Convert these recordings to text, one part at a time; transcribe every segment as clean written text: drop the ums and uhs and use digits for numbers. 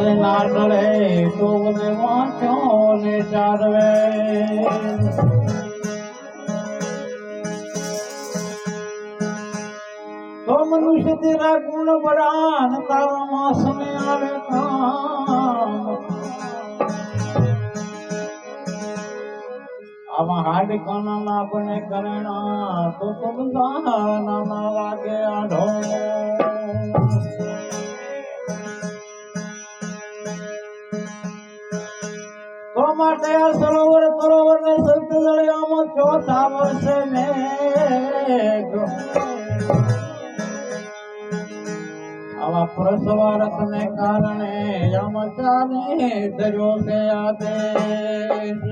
ના ટળે તો મને વાંચ્યો ને ચારવે તો મનુષ્ય તેરા ગુણ બળાન તારા માસ में આવે કામ આમાં હાડકાના ના બને કરેણા તો બધા ના લાગે આઢો તો માટે આ સરોવર ને સંત દળિયામાં ચોથા વર્ષે મેઘ આવા પ્રસવારથ ને કારણે યમચાને દર્યો છે આદેશ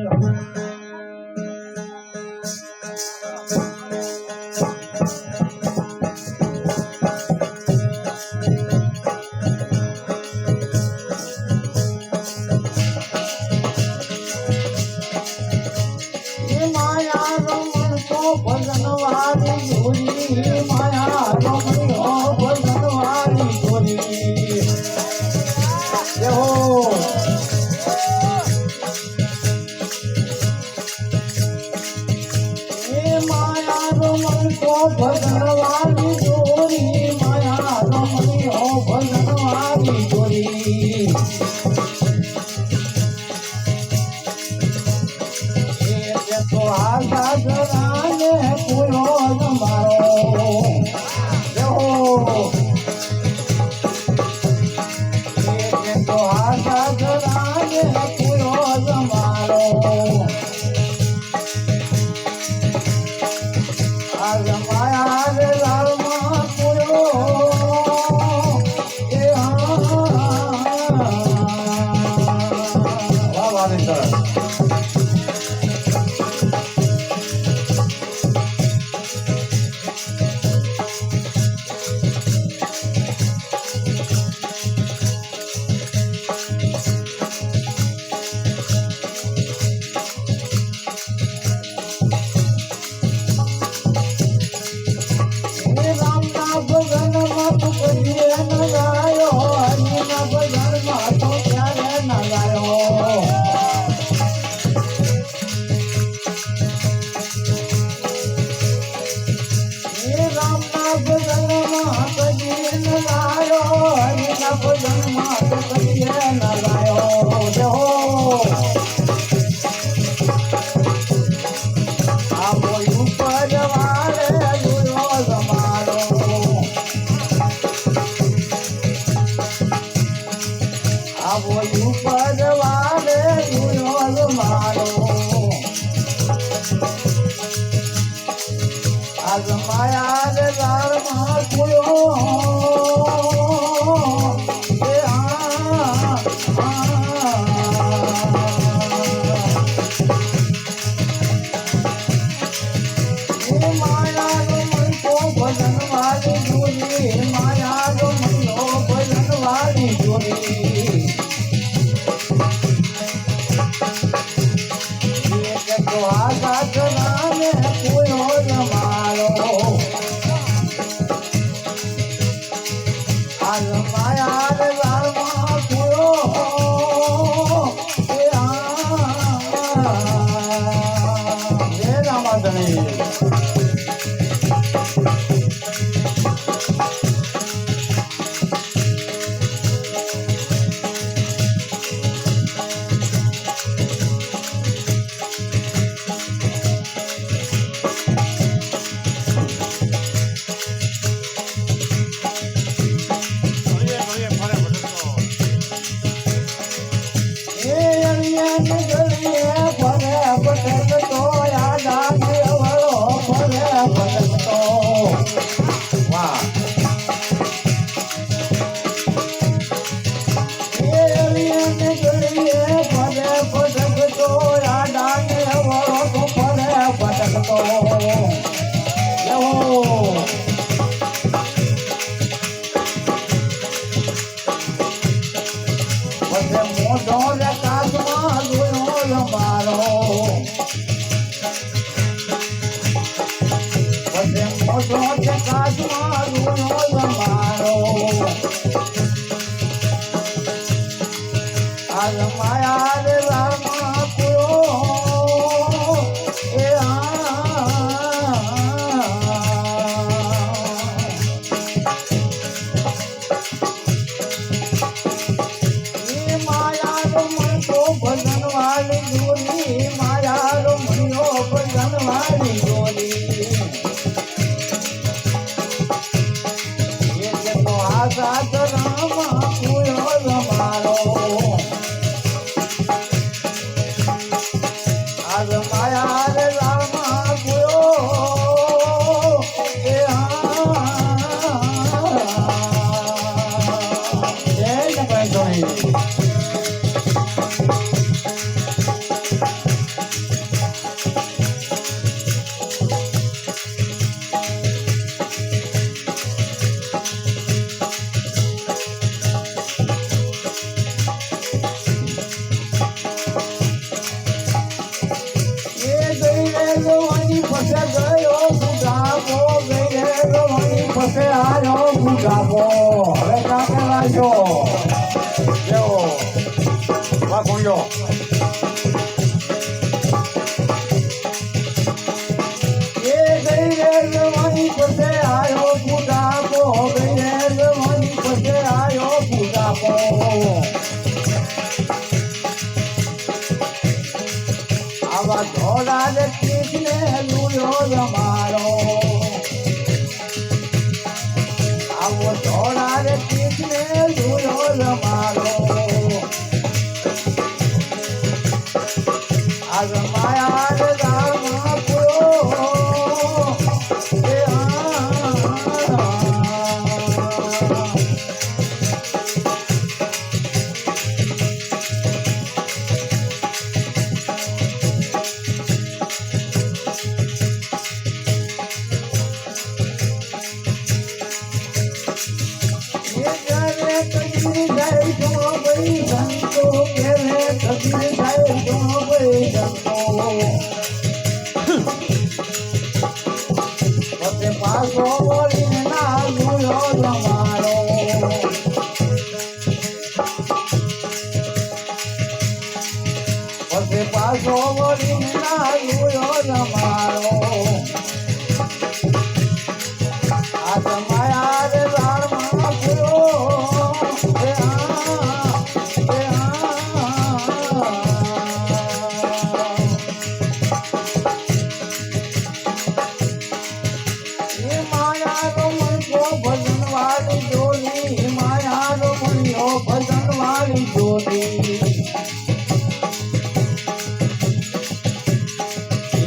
ભજનવારી ગોરી માયા રમણીઓ ભજનવારી ગોરી માયા રમણીઓ ભજનવારી ગોરી માયા રમણીઓ ભજનવારી ગોરી તો આ સાધનાને પૂરો મારો તો આ સાધનાને પૂરો મારો આજ માયા રે લાલમાં પૂરો માયા રે લાલમાં પૂરો માયા રમણીઓ ભજનવારી ગોરી માયા રમણીઓ ભજનવારી ગોરી તો આ સાધનાને પૂરો મારો આજ માયા રે લાલમાં પૂરો જય રામાધણી આજ માયા રે રામા કુયો એ માયા રો મન તો ભજન વાળી જોરી માયા રો મનો ભજન વાળી જોરી એ તો આઝાદ રામા કુયો રમારો આજ માયા રે રામા કુયો એ જય જય જોઈ આયો ગુડાબો હવે કાકે લાજો જેવો વાગુંડો એ ગઈ રે જવાની પાસે આયો ગુડાબો ગઈ રે જવાની પાસે આયો ગુડાબો આવા ધોળા રે કૃષ્ણે લુયો રમારો આવો ધોળા રે કૃષ્ણે લુયો રમારો આજ માયા રે રામા કુયો એ પાસો બોલીને ના લુયો રમારો પછી પાસો બોલીને ના લુયો રમારો આજ માયા રે રામા કુયો ભજન વાળી જોડી માયા રો મણિયો ભજન વાળી જોડી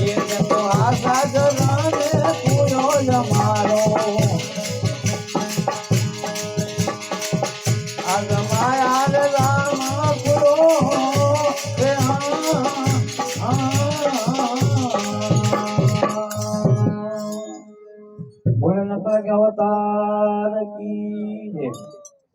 એ તો આશા જગાને કુયો જમારો આજ માયા રે રામા કુયો રે બોલે નતા કે હોતા